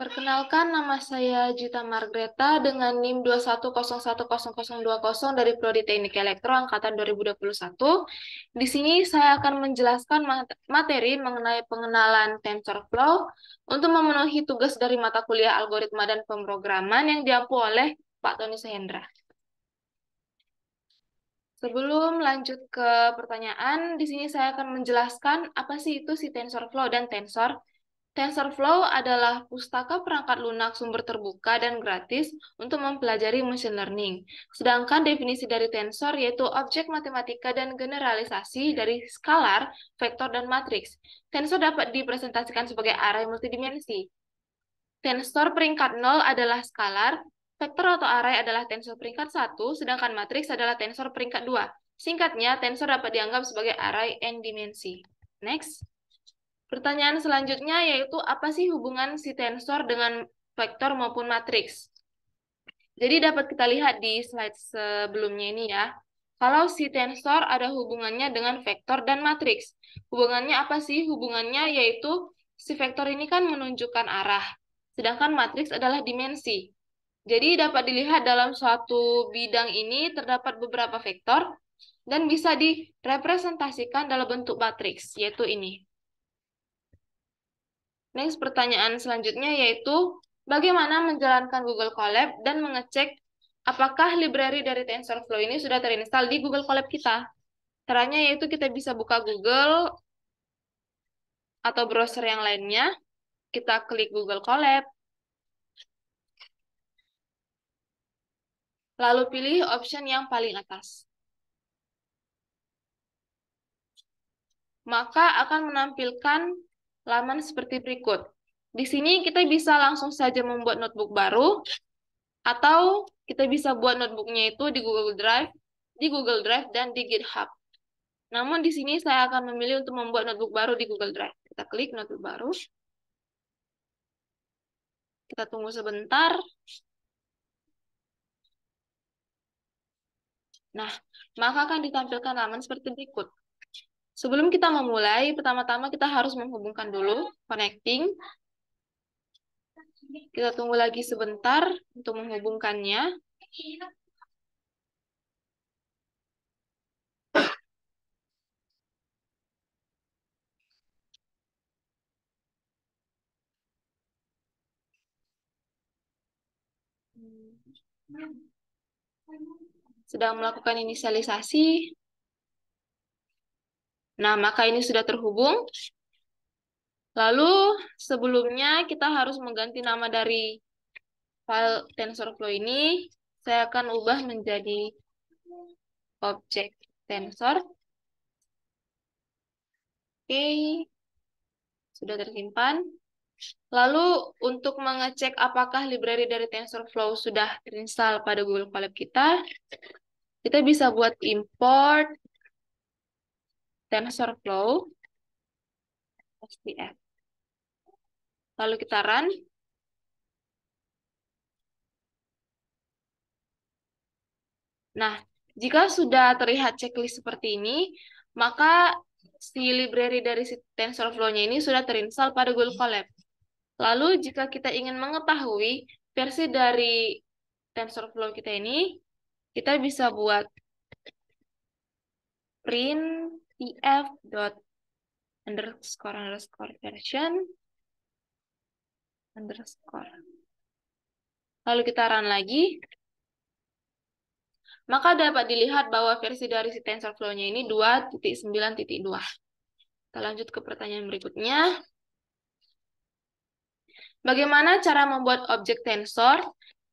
Perkenalkan, nama saya Gita Margreta dengan NIM 210101020 dari Prodi Teknik Elektro Angkatan 2021. Di sini saya akan menjelaskan materi mengenai pengenalan TensorFlow untuk memenuhi tugas dari mata kuliah Algoritma dan Pemrograman yang diampu oleh Pak Tony Sehendra. Sebelum lanjut ke pertanyaan, di sini saya akan menjelaskan apa sih itu si TensorFlow dan Tensor. TensorFlow adalah pustaka perangkat lunak sumber terbuka dan gratis untuk mempelajari machine learning. Sedangkan definisi dari tensor yaitu objek matematika dan generalisasi dari skalar, vektor, dan matriks. Tensor dapat dipresentasikan sebagai array multidimensi. Tensor peringkat 0 adalah skalar, vektor atau array adalah tensor peringkat 1, sedangkan matriks adalah tensor peringkat 2. Singkatnya, tensor dapat dianggap sebagai array n dimensi. Next. Pertanyaan selanjutnya yaitu apa sih hubungan si tensor dengan vektor maupun matriks? Jadi dapat kita lihat di slide sebelumnya ini ya. Kalau si tensor ada hubungannya dengan vektor dan matriks. Hubungannya apa sih? Hubungannya yaitu si vektor ini kan menunjukkan arah, sedangkan matriks adalah dimensi. Jadi dapat dilihat dalam suatu bidang ini terdapat beberapa vektor dan bisa direpresentasikan dalam bentuk matriks, yaitu ini. Next, pertanyaan selanjutnya yaitu bagaimana menjalankan Google Colab dan mengecek apakah library dari TensorFlow ini sudah terinstall di Google Colab kita. Caranya yaitu kita bisa buka Google atau browser yang lainnya, kita klik Google Colab, lalu pilih option yang paling atas. Maka akan menampilkan laman seperti berikut. Di sini kita bisa langsung saja membuat notebook baru, atau kita bisa buat notebooknya itu di Google Drive dan di GitHub. Namun di sini saya akan memilih untuk membuat notebook baru di Google Drive. Kita klik notebook baru. Kita tunggu sebentar. Nah, maka akan ditampilkan laman seperti berikut. Sebelum kita memulai, pertama-tama kita harus menghubungkan dulu, connecting. Kita tunggu lagi sebentar untuk menghubungkannya. Sedang melakukan inisialisasi. Nah, maka ini sudah terhubung. Lalu, sebelumnya kita harus mengganti nama dari file TensorFlow ini. Saya akan ubah menjadi objek tensor. Oke, sudah tersimpan. Lalu, untuk mengecek apakah library dari TensorFlow sudah terinstall pada Google Colab kita bisa buat import TensorFlow STF. Lalu kita run. Nah, jika sudah terlihat checklist seperti ini, maka si library dari si TensorFlow-nya ini sudah terinstall pada Google Colab. Lalu, jika kita ingin mengetahui versi dari TensorFlow kita ini, kita bisa buat print tf._version_. Lalu kita run lagi. Maka dapat dilihat bahwa versi dari si TensorFlow-nya ini 2.9.2. Kita lanjut ke pertanyaan berikutnya. Bagaimana cara membuat objek tensor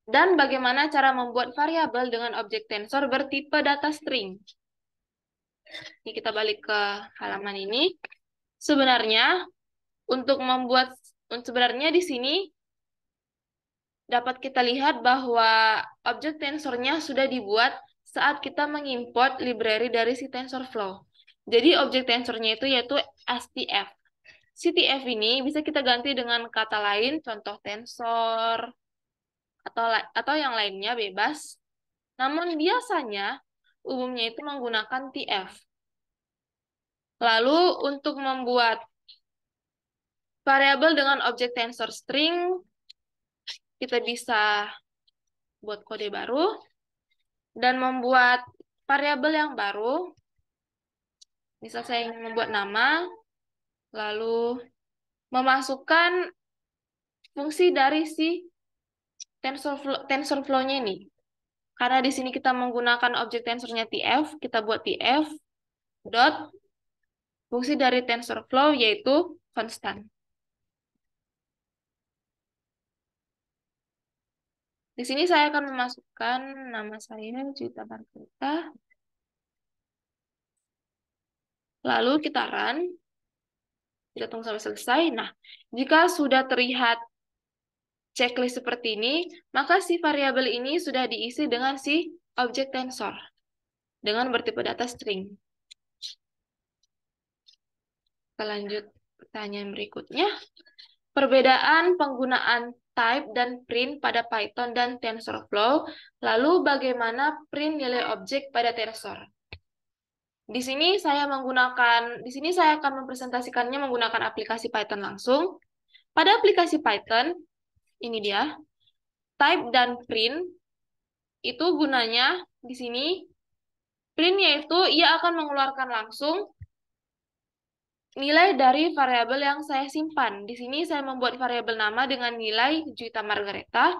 dan bagaimana cara membuat variabel dengan objek tensor bertipe data string? Ini kita balik ke halaman ini. Sebenarnya di sini dapat kita lihat bahwa objek tensornya sudah dibuat saat kita mengimport library dari si TensorFlow. Jadi objek tensornya itu yaitu STF. CTF ini bisa kita ganti dengan kata lain, contoh tensor, atau yang lainnya bebas. Namun biasanya, umumnya itu menggunakan TF. Lalu untuk membuat variabel dengan objek tensor string, kita bisa buat kode baru dan membuat variabel yang baru. Misal saya ingin membuat nama, lalu memasukkan fungsi dari si TensorFlow-nya ini. Karena di sini kita menggunakan objek tensornya TF, kita buat TF dot fungsi dari TensorFlow yaitu konstan. Di sini saya akan memasukkan nama saya Juwita Margareta. Lalu kita run. Kita tunggu sampai selesai. Nah, jika sudah terlihat checklist seperti ini, maka si variabel ini sudah diisi dengan si objek tensor dengan bertipe data string. Kita lanjut pertanyaan berikutnya. Perbedaan penggunaan type dan print pada Python dan TensorFlow, lalu bagaimana print nilai objek pada tensor. Di sini saya akan mempresentasikannya menggunakan aplikasi Python langsung. Pada aplikasi Python, ini dia, type dan print itu gunanya di sini. Print yaitu ia akan mengeluarkan langsung nilai dari variabel yang saya simpan. Di sini saya membuat variabel nama dengan nilai Juwita Margareta.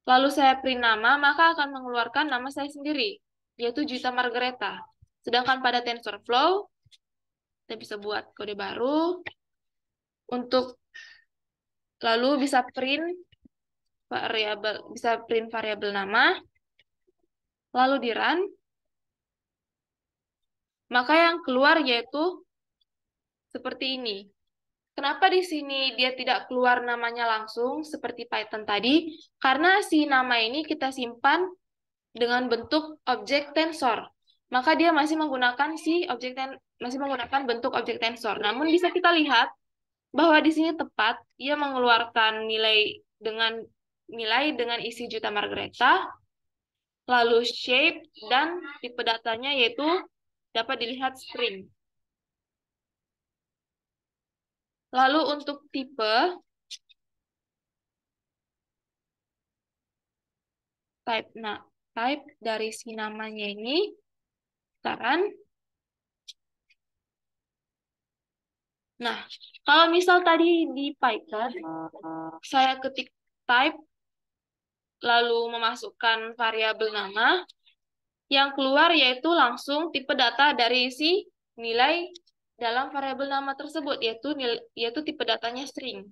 Lalu saya print nama, maka akan mengeluarkan nama saya sendiri, yaitu Juwita Margareta. Sedangkan pada TensorFlow, kita bisa buat kode baru untuk lalu bisa print variabel nama, lalu di run, maka yang keluar yaitu seperti ini. Kenapa di sini dia tidak keluar namanya langsung seperti Python tadi? Karena si nama ini kita simpan dengan bentuk objek tensor. Maka dia masih menggunakan bentuk objek tensor. Namun bisa kita lihat bahwa di sini tepat ia mengeluarkan nilai dengan isi Juwita Margareta, lalu shape dan tipe datanya yaitu dapat dilihat string. Lalu untuk type dari si namanya ini sekarang. Nah, kalau misal tadi di Python saya ketik type lalu memasukkan variabel nama, yang keluar yaitu langsung tipe data dari si nilai dalam variabel nama tersebut, yaitu tipe datanya string.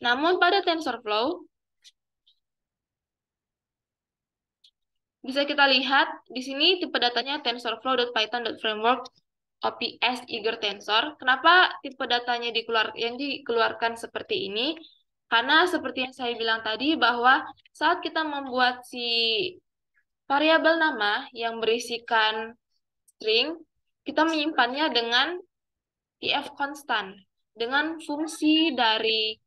Namun pada TensorFlow, bisa kita lihat di sini tipe datanya tensorflow.python.framework OPS Eager Tensor. Kenapa tipe datanya dikeluarkan seperti ini? Karena seperti yang saya bilang tadi bahwa saat kita membuat si variabel nama yang berisikan string, kita menyimpannya dengan TF constant, dengan fungsi dari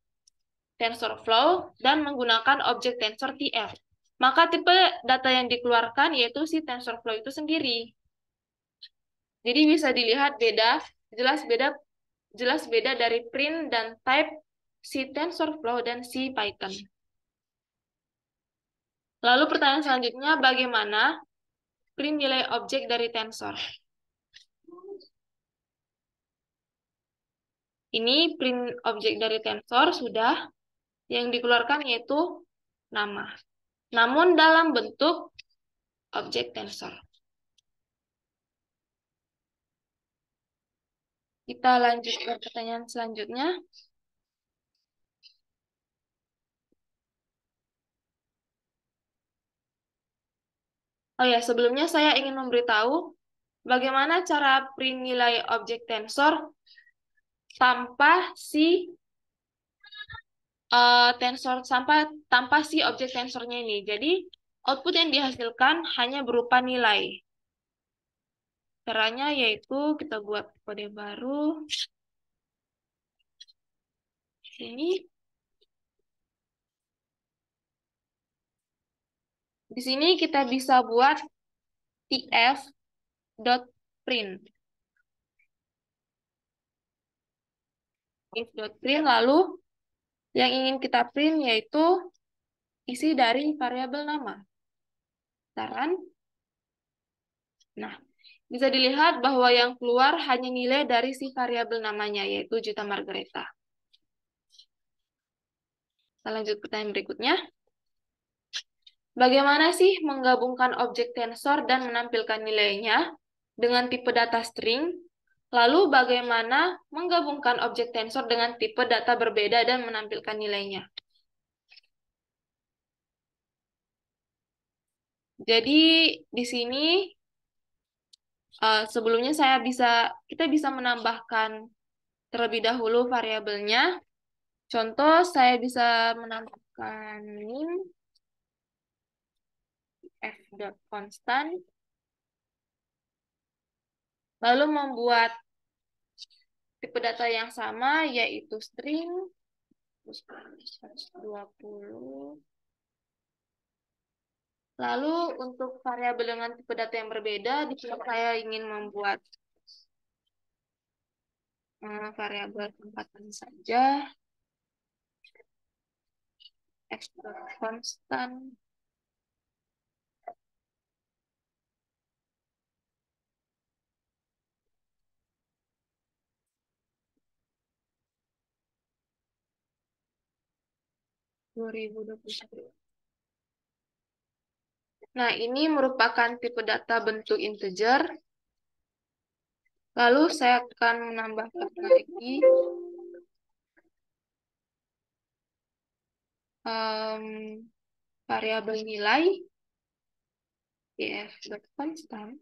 TensorFlow dan menggunakan objek tensor TF. Maka tipe data yang dikeluarkan yaitu si TensorFlow itu sendiri. Jadi bisa dilihat jelas beda dari print dan type si TensorFlow dan si Python. Lalu pertanyaan selanjutnya, bagaimana print nilai objek dari tensor? Ini print objek dari tensor sudah, yang dikeluarkan yaitu nama. Namun dalam bentuk objek tensor. Kita lanjut ke pertanyaan selanjutnya. Oh ya, sebelumnya saya ingin memberitahu bagaimana cara print nilai objek tensor tanpa si objek tensornya ini. Jadi output yang dihasilkan hanya berupa nilai. Caranya yaitu kita buat kode baru. Sini. Di sini kita bisa buat tf.print. If.print, lalu yang ingin kita print yaitu isi dari variabel nama. Saran. Nah, bisa dilihat bahwa yang keluar hanya nilai dari si variabel namanya, yaitu Juta Margareta. Kita lanjut pertanyaan berikutnya. Bagaimana sih menggabungkan objek tensor dan menampilkan nilainya dengan tipe data string? Lalu bagaimana menggabungkan objek tensor dengan tipe data berbeda dan menampilkan nilainya? Jadi di sini sebelumnya kita bisa menambahkan terlebih dahulu variabelnya. Contoh, saya bisa menambahkan nim f.constant, lalu membuat tipe data yang sama, yaitu string, 120. Lalu untuk variabel dengan tipe data yang berbeda, di sini saya ingin membuat variabel tempatan saja, f.constant. Nah, ini merupakan tipe data bentuk integer. Lalu saya akan menambahkan lagi variabel nilai df.constant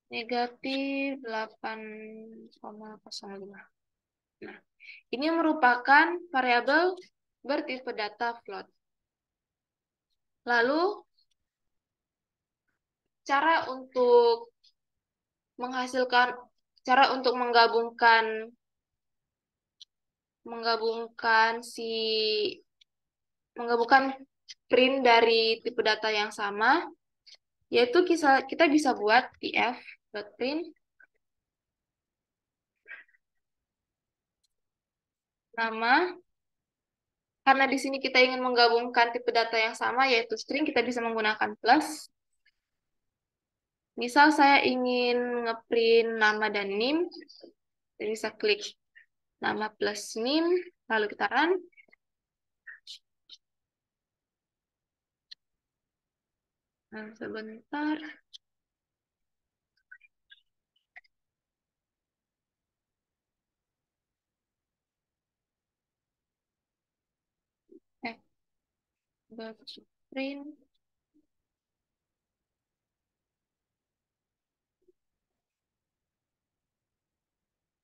negatif 8,05. Nah, ini merupakan variabel bertipe data float. Lalu, cara untuk menggabungkan print dari tipe data yang sama, yaitu kita bisa buat tf.print nama. Karena di sini kita ingin menggabungkan tipe data yang sama, yaitu string, kita bisa menggunakan plus. Misal saya ingin ngeprint nama dan nim, saya bisa klik nama plus nim, lalu kita run. Nah, sebentar. Print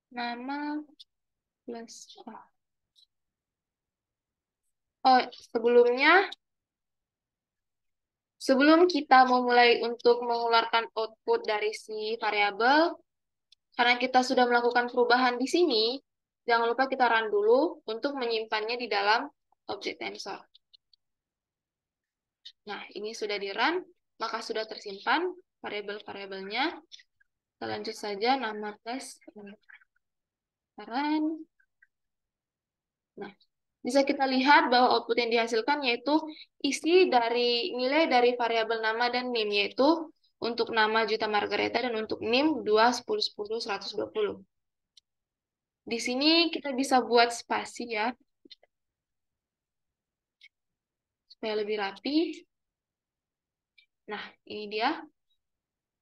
nama plus sebelum kita memulai untuk mengeluarkan output dari si variabel, karena kita sudah melakukan perubahan di sini, jangan lupa kita run dulu untuk menyimpannya di dalam objek tensor. Nah, ini sudah di-run, maka sudah tersimpan variabel-variabelnya. Kita lanjut saja nama plus run. Nah, bisa kita lihat bahwa output yang dihasilkan yaitu isi dari nilai dari variabel nama dan nim, yaitu untuk nama Juta Margareta dan untuk nim 2, 10, 10, 120. Di sini kita bisa buat spasi ya, supaya lebih rapi. Nah, ini dia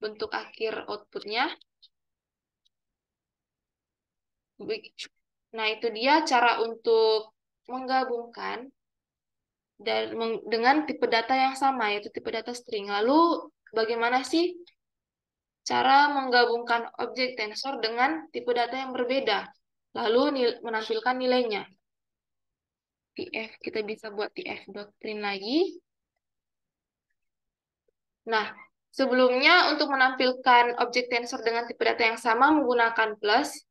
bentuk akhir outputnya. Nah, itu dia cara untuk menggabungkan dengan tipe data yang sama, yaitu tipe data string. Lalu, bagaimana sih cara menggabungkan objek tensor dengan tipe data yang berbeda? Lalu menampilkan nilainya. Kita bisa buat tf.print lagi. Nah, sebelumnya untuk menampilkan objek tensor dengan tipe data yang sama menggunakan plus,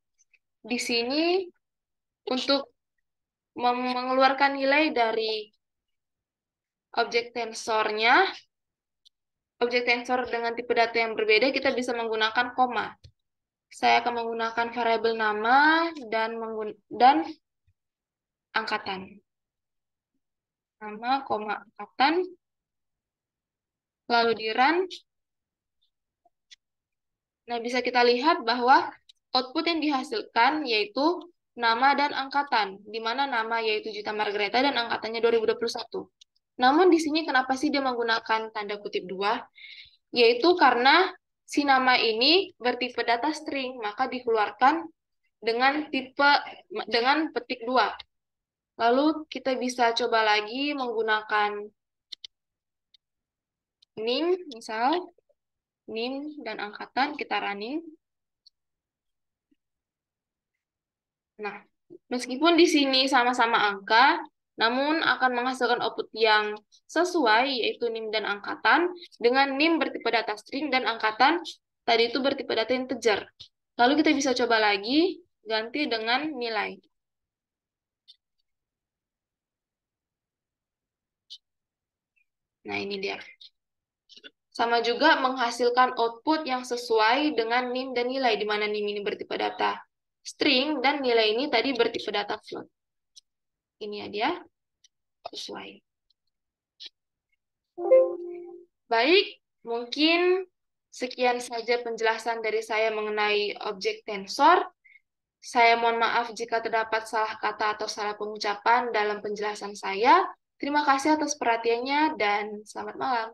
di sini untuk mengeluarkan nilai dari objek tensor dengan tipe data yang berbeda, kita bisa menggunakan koma. Saya akan menggunakan variabel nama dan angkatan. Nama, koma, angkatan, lalu di run. Nah, bisa kita lihat bahwa output yang dihasilkan yaitu nama dan angkatan, di mana nama yaitu Gita Margareta dan angkatannya 2021. Namun di sini kenapa sih dia menggunakan tanda kutip 2? Yaitu karena si nama ini bertipe data string, maka dikeluarkan dengan petik 2. Lalu kita bisa coba lagi menggunakan NIM, misal NIM dan angkatan, kita running. Nah, meskipun di sini sama-sama angka, namun akan menghasilkan output yang sesuai, yaitu NIM dan angkatan, dengan NIM bertipe data string dan angkatan tadi itu bertipe data integer. Lalu kita bisa coba lagi, ganti dengan nilai. Nah, ini dia. Sama juga menghasilkan output yang sesuai dengan NIM dan nilai, di mana NIM ini bertipe data string dan nilai ini tadi bertipe data float. Ini ya dia, sesuai. Baik, mungkin sekian saja penjelasan dari saya mengenai objek tensor. Saya mohon maaf jika terdapat salah kata atau salah pengucapan dalam penjelasan saya. Terima kasih atas perhatiannya dan selamat malam.